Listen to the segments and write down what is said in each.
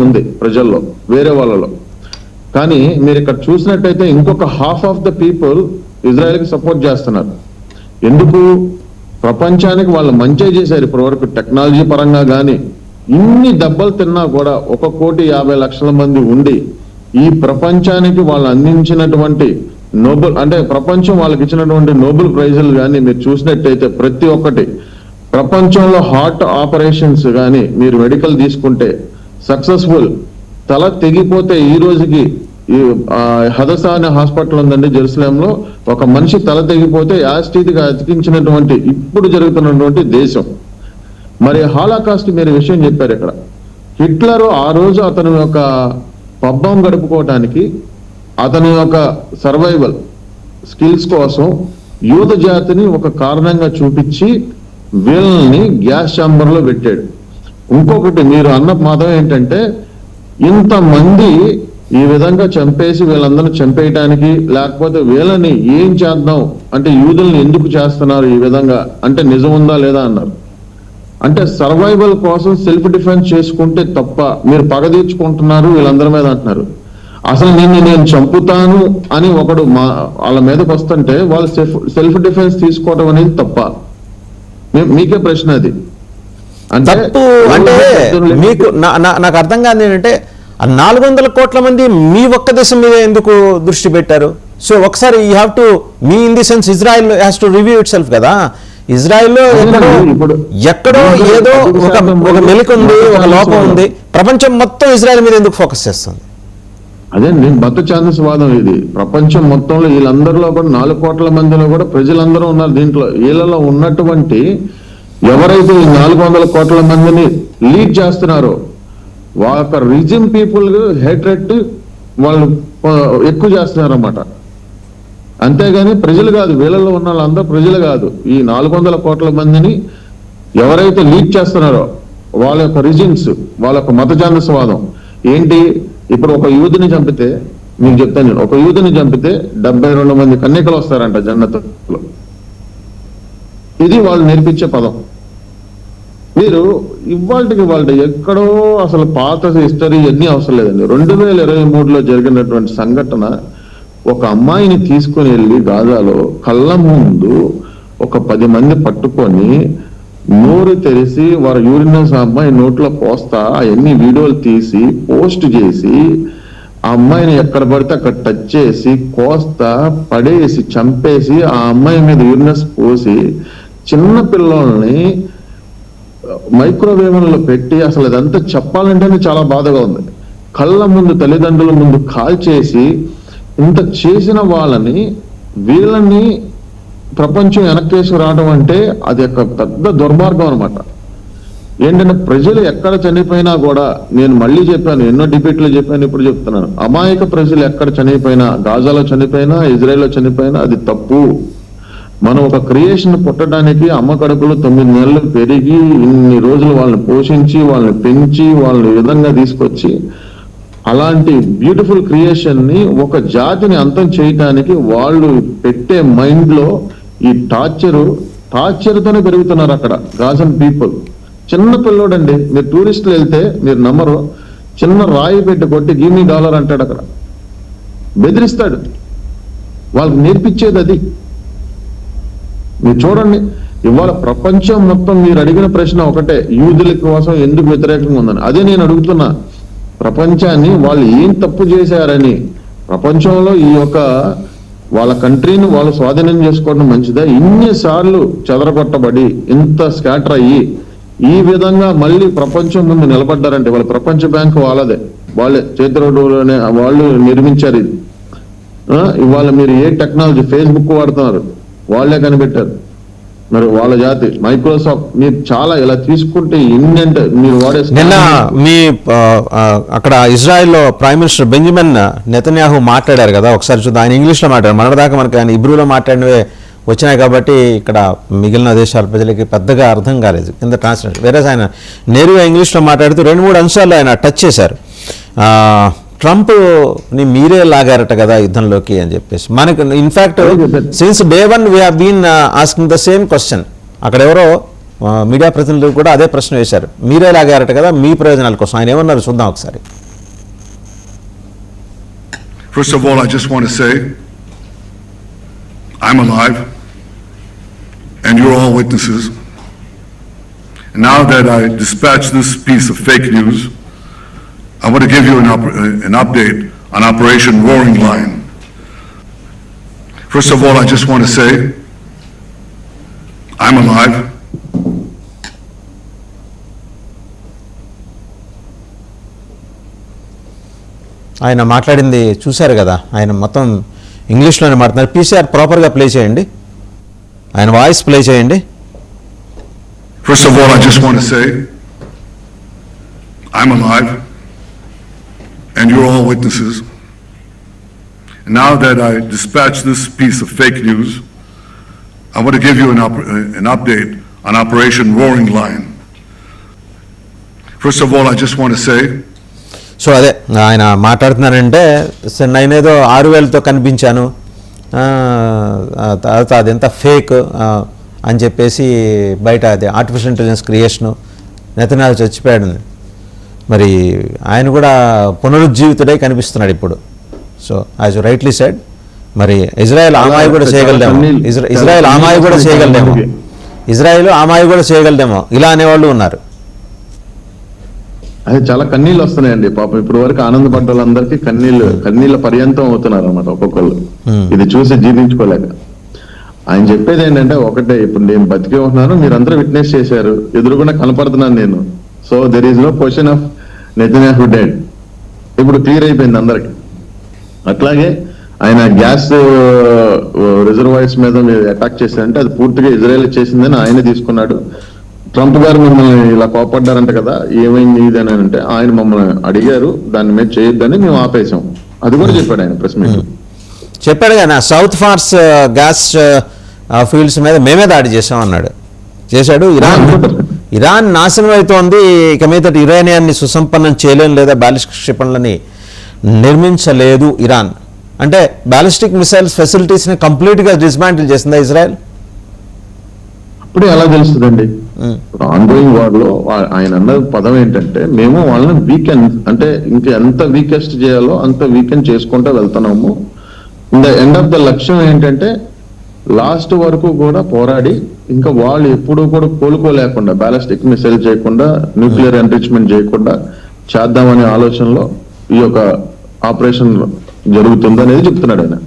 ఉంది ప్రజల్లో, వేరే వాళ్ళలో. కానీ మీరు ఇక్కడ చూసినట్టయితే ఇంకొక హాఫ్ ఆఫ్ ద పీపుల్ ఇజ్రాయెల్కి సపోర్ట్ చేస్తున్నారు. ఎందుకు? ప్రపంచానికి వాళ్ళు మంచి చేశారు ఇప్పటివరకు టెక్నాలజీ పరంగా. కానీ ఇన్ని దెబ్బలు తిన్నా కూడా 1,50,00,000 మంది ఉండి ఈ ప్రపంచానికి వాళ్ళు అందించినటువంటి నోబెల్, అంటే ప్రపంచం వాళ్ళకి ఇచ్చినటువంటి నోబెల్ ప్రైజులు కానీ మీరు చూసినట్టయితే ప్రతి ఒక్కటి ప్రపంచంలో హార్ట్ ఆపరేషన్స్ కానీ మీరు మెడికల్ తీసుకుంటే సక్సెస్ఫుల్. తల తెగిపోతే ఈ రోజుకి ఈ హదసా అనే హాస్పిటల్ ఉందండి జెరూసలేంలో, ఒక మనిషి తల తెగిపోతే యాస్టీతిగా అతికించినటువంటి ఇప్పుడు జరుగుతున్నటువంటి దేశం. మరి హాలోకాస్ట్ మీరు విషయం చెప్పారు ఇక్కడ. హిట్లర్ ఆ రోజు అతని యొక్క పబ్బం గడుపుకోవటానికి, అతని యొక్క సర్వైవల్ స్కిల్స్ కోసం యూద జాతిని ఒక కారణంగా చూపించి వీళ్ళని గ్యాస్ ఛాంబర్లో పెట్టాడు. ఇంకొకటి మీరు అన్న మాత్రం ఏంటంటే, ఇంతమంది ఈ విధంగా చంపేసి వీళ్ళందరూ చంపేయటానికి, లేకపోతే వీళ్ళని ఏం చేద్దాం అంటే యూదుల్ని ఎందుకు చేస్తున్నారు ఈ విధంగా అంటే నిజం ఉందా లేదా అన్నారు. అంటే సర్వైవల్ కోసం సెల్ఫ్ డిఫెన్స్ చేసుకుంటే తప్ప మీరు పగ తీర్చుకుంటున్నారు వీళ్ళందరి మీద అంటున్నారు. అసలు నేను చంపుతాను అని ఒకడు వాళ్ళ మీదకి వస్తుంటే వాళ్ళు సెల్ఫ్ డిఫెన్స్ తీసుకోవడం అనేది తప్ప? మీకే ప్రశ్న అది. అంటే మీకు నాకు అర్థం కాదు ఏంటంటే 400 కోట్ల మంది మీ ఒక్క దేశం మీద ఎందుకు దృష్టి పెట్టారు? సో ఒకసారి you have to, me in the sense Israel has to review it self కదా. ఇజ్రాయెల్లో ఎక్కడో ఏదో ఒక మెలిక ఉంది, ఒక లోపం ఉంది. ప్రపంచం మొత్తం ఇజ్రాయెల్ మీద ఎందుకు ఫోకస్ చేస్తుంది? అదేండి మత ఛాందసవాదం ఇది. ప్రపంచం మొత్తంలో వీళ్ళందరిలో కూడా 4 కోట్ల మందిలో కూడా ప్రజలందరూ ఉన్నారు దీంట్లో. వీళ్ళలో ఉన్నటువంటి ఎవరైతే ఈ 400 కోట్ల మందిని లీడ్ చేస్తున్నారో వాళ్ళ రీజన్ పీపుల్ హేట్రెట్ వాళ్ళు ఎక్కువ చేస్తున్నారు అన్నమాట. అంతేగాని ప్రజలు కాదు, వీళ్ళలో ఉన్న వాళ్ళందరూ ప్రజలు కాదు. ఈ 400 కోట్ల మందిని ఎవరైతే లీడ్ చేస్తున్నారో వాళ్ళ యొక్క రీజన్స్, వాళ్ళ యొక్క మత ఛాందసవాదం ఏంటి? ఇప్పుడు ఒక యూదుని చంపితే, మీకు చెప్తాను నేను, ఒక యూదుని చంపితే 72 మంది కన్యకలు వస్తారంట జన్నతులో. ఇది వాళ్ళు నేర్పించే పదం. మీరు ఇవాళకి వాళ్ళు ఎక్కడో అసలు పాత హిస్టరీ అన్నీ అవసరం లేదండి. 2023లో జరిగినటువంటి సంఘటన, ఒక అమ్మాయిని తీసుకొని వెళ్ళి గాజాలో కళ్ళ ముందు ఒక 10 మంది పట్టుకొని నోరు తెరిసి వారి యూరినస్ అమ్మాయి నోట్లో పోస్తా అవన్నీ వీడియోలు తీసి పోస్ట్ చేసి ఆ అమ్మాయిని ఎక్కడ పడితే అక్కడ టచ్ చేసి కోస్తా పడేసి చంపేసి ఆ అమ్మాయి మీద యూరినస్ పోసి చిన్న పిల్లల్ని మైక్రోవేవ్లో పెట్టి, అసలు ఇదంతా చెప్పాలంటేనే చాలా బాధగా ఉంది. కళ్ళ ముందు తల్లిదండ్రుల ముందు కాల్చేసి ఇంత చేసిన వాళ్ళని వీళ్ళని ప్రపంచం వెనక్కేసి రావడం అంటే అది ఒక పెద్ద దుర్మార్గం అనమాట. ఏంటంటే ప్రజలు ఎక్కడ చనిపోయినా కూడా, నేను మళ్ళీ చెప్పాను, ఎన్నో డిబేట్లో చెప్పాను, ఇప్పుడు చెప్తున్నాను, అమాయక ప్రజలు ఎక్కడ చనిపోయినా, గాజాలో చనిపోయినా, ఇజ్రాయెల్లో చనిపోయినా అది తప్పు. మనం ఒక క్రియేషన్ పుట్టడానికి అమ్మ కడుపులో 9 నెలలు పెరిగి ఇన్ని రోజులు వాళ్ళని పోషించి వాళ్ళని పెంచి వాళ్ళని విధంగా తీసుకొచ్చి అలాంటి బ్యూటిఫుల్ క్రియేషన్ ని ఒక జాతిని అంతం చేయడానికి వాళ్ళు పెట్టే మైండ్ లో ఈ టార్చర్తోనే పెరుగుతున్నారు అక్కడ గాజన్ పీపుల్. చిన్న పిల్లోడండి, మీరు టూరిస్టులు వెళ్తే మీరు నమ్మరు, చిన్న రాయి పెట్టి కొట్టి $1 million అంటాడు, అక్కడ బెదిరిస్తాడు. వాళ్ళకి నేర్పించేది అది. మీరు చూడండి, ఇవాళ ప్రపంచం మొత్తం మీరు అడిగిన ప్రశ్న ఒకటే, యూదుల కోసం ఎందుకు వ్యతిరేకంగా ఉందని. అదే నేను అడుగుతున్నా, ప్రపంచాన్ని వాళ్ళు ఏం తప్పు చేశారని. ప్రపంచంలో ఈ యొక్క వాళ్ళ కంట్రీని వాళ్ళు స్వాధీనం చేసుకోవడం మంచిదా? ఇన్నిసార్లు చెదరగొట్టబడి ఇంత స్కాటర్ అయ్యి ఈ విధంగా మళ్ళీ ప్రపంచం ముందు నిలబడ్డారంటే వాళ్ళ ప్రపంచ బ్యాంకు వాళ్ళదే, వాళ్ళే చేతిరోడ్డులోనే వాళ్ళు నిర్మించారు ఇది. ఇవాళ మీరు ఏ టెక్నాలజీ, ఫేస్బుక్ వాడుతున్నారు, వాళ్ళే కనిపెట్టారు. మరి వాళ్ళ జాతి మైక్రోసాఫ్ట్, మీరు చాలా ఇలా తీసుకుంటే ఎన్నంటే మీరు వాడే. నిన్న మీ అక్కడ ఇజ్రాయెల్లో ప్రైమ్ మినిస్టర్ బెంజమిన్ నెతన్యాహు మాట్లాడారు కదా, ఒకసారి చూద్దాం. ఆయన ఇంగ్లీష్లో మాట్లాడారు, మనదాకా మనకి ఆయన ఇబ్రూలో మాట్లాడినవే వచ్చినాయి కాబట్టి ఇక్కడ మిగిలిన దేశాల ప్రజలకి పెద్దగా అర్థం కాలేదు కింద ట్రాన్స్లేషన్. వేరే ఆయన నేరుగా ఇంగ్లీష్లో మాట్లాడుతూ 2-3 అంశాలు ఆయన టచ్ చేశారు. ట్రంప్ని మీరే లాగారట కదా యుద్ధంలోకి అని చెప్పేసి. మనకు in fact since day 1 we have been asking the same question. అక్కడ ఎవరో మీడియా ప్రతినిధులు కూడా అదే ప్రశ్న వేశారు. మీరే లాగారట కదా మీ ప్రయోజనాల కోసం. ఆయన ఏమన్నారు చూద్దాం ఒకసారి. First of all, I just want to say I'm alive and you're all witnesses. And now that I dispatched this piece of fake news, I want to give you an update on Operation Roaring Lion. First of all, I just want to say I'm alive. ఆయన మాట్లాడింది చూశారు కదా, ఆయన మొత్తం ఇంగ్లీష్లోనే మాట్లాడుతున్నారు. PCR ప్రాపర్గా play చేయండి, ఆయన వాయిస్ ప్లే చేయండి. First of all, I just want to say I'm alive and you're all witnesses. And now that I dispatched this piece of fake news, I want to give you an update on Operation Roaring Lion. First of all, I just want to say so అదే ఆయన మాట్లాడుతున్నారంటే నేనేదో 6,000తో కనిపించాను, తర్వాత అదెంత fake అని చెప్పేసి బయట అది ఆర్టిఫిషియల్ ఇంటెలిజెన్స్ క్రియేషను, నెతన్యాహు చచ్చిపోయాడు. మరి ఆయన కూడా పునరుజ్జీవితుడై కనిపిస్తున్నాడు ఇప్పుడు. So as you rightly said, మరి ఇజ్రాయెల్ ఆమాయి కూడా చేయగలదేమో, ఇజ్రాయెల్ ఆమాయి కూడా చేయగలదేమో, ఇజ్రాయెల్ ఆమాయి కూడా చేయగలదేమో ఇలా అనేవాళ్ళు ఉన్నారు. అది చాలా కన్నీళ్ళు వస్తున్నాయండి పాపం. ఇప్పుడు వరకు ఆనందపడ్డ వాళ్ళందరికీ కన్నీళ్ళ పర్యంతం అవుతున్నారు అనమాట ఒక్కొక్కళ్ళు, ఇది చూసి జీర్ణించుకోలేక. ఆయన చెప్పేది ఏంటంటే ఒకటే, ఇప్పుడు నేను బతికే ఉంటున్నాను, మీరందరూ విట్నెస్ చేశారు, ఎదురుగుండా కనపడుతున్నాను నేను. So there is no question of Netanyahu dead. ఇప్పుడు క్లియర్ అయిపోయింది అందరికి. అట్లాగే ఆయన గ్యాస్ రిజర్వాయర్స్ మీద అటాక్ చేశారంటే అది పూర్తిగా ఇజ్రాయెల్ చేసిందని ఆయనే తీసుకున్నాడు. ట్రంప్ గారు మిమ్మల్ని ఇలా కోపడ్డారంట కదా, ఏమైంది ఇది అని అంటే ఆయన మమ్మల్ని అడిగారు, దాని మీద చేయొద్దని మేము ఆపేశాం. అది కూడా చెప్పాడు ఆయన ప్రెస్ మీట్. చెప్పాడు కానీ సౌత్ ఫార్స్ గ్యాస్ ఫీల్డ్స్ మీద మేమే దాడి చేసాం అన్నాడు, చేశాడు. ఇరాన్ నాశనం అవుతోంది, ఇక మీద యురేనియాన్ని సుసంపన్నం చేయలేం లేదా బ్యాలిస్టిక్ క్షిపణులని నిర్మించలేదు ఇరాన్ అంటే బ్యాలిస్టిక్ మిసైల్స్ ఫెసిలిటీస్ని కంప్లీట్గా డిస్మాంటిల్ చేసిందా ఇజ్రాయెల్? అప్పుడే ఎలా తెలుస్తుందండి? ఆన్గోయింగ్ వార్ లో ఆయన అన్న పదం ఏంటంటే, మేము వాళ్ళని వీకెండ్ అంటే ఇంకా ఎంత వీకెస్ట్ చేయాలో అంత వీకెండ్ చేసుకుంటూ వెళ్తున్నాము. In the end of the లక్ష్యం ఏంటంటే లాస్ట్ వరకు కూడా పోరాడి ఇంకా వాళ్ళు ఎప్పుడూ కూడా కోలుకోలేకుండా, బ్యాలిస్టిక్ మిసైల్ చేయకుండా, న్యూక్లియర్ ఎన్రిచ్మెంట్ చేయకుండా చేద్దామనే ఆలోచనలో ఈ యొక్క ఆపరేషన్ జరుగుతుంది అనేది చెప్తున్నాడు ఆయన.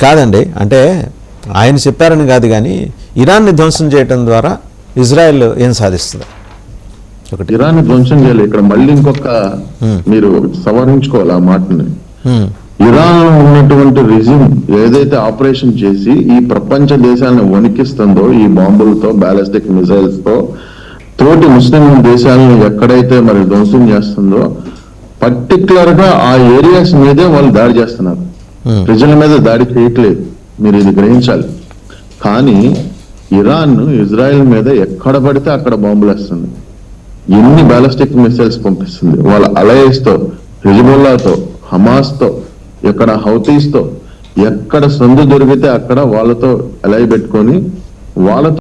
కాదండి, అంటే ఆయన చెప్పారని కాదు కానీ ఇరాన్ని ధ్వంసం చేయడం ద్వారా ఇజ్రాయెల్ ఏం సాధిస్తుంది? ఒకటి ఇరాన్ని ధ్వంసం చేయాలి. ఇక్కడ మళ్ళీ ఇంకొక మీరు సవరించుకోవాలి ఆ మాటని. ఇరాన్ లో ఉన్నటువంటి రిజిమ్ ఏదైతే ఆపరేషన్ చేసి ఈ ప్రపంచ దేశాలను వణికిస్తుందో ఈ బాంబులతో, బ్యాలిస్టిక్ మిసైల్స్ తో, తోటి ముస్లిం దేశాలను ఎక్కడైతే మరి ధ్వంసం చేస్తుందో పర్టికులర్ గా ఆ ఏరియాస్ మీదే వాళ్ళు దాడి చేస్తున్నారు, ప్రజల మీద దాడి చేయట్లేదు. మీరు ఇది గ్రహించాలి. కానీ ఇరాన్ ఇజ్రాయెల్ మీద ఎక్కడ పడితే అక్కడ బాంబులు వేస్తుంది, ఎన్ని బ్యాలిస్టిక్ మిసైల్స్ పంపిస్తుంది వాళ్ళ అలయన్స్ తో, హిజ్బుల్లాతో, హమాస్ తో, ఎక్కడ హౌతీస్ తో, ఎక్కడ సందు దొరికితే అక్కడ వాళ్ళతో అలై పెట్టుకొని వాళ్ళతో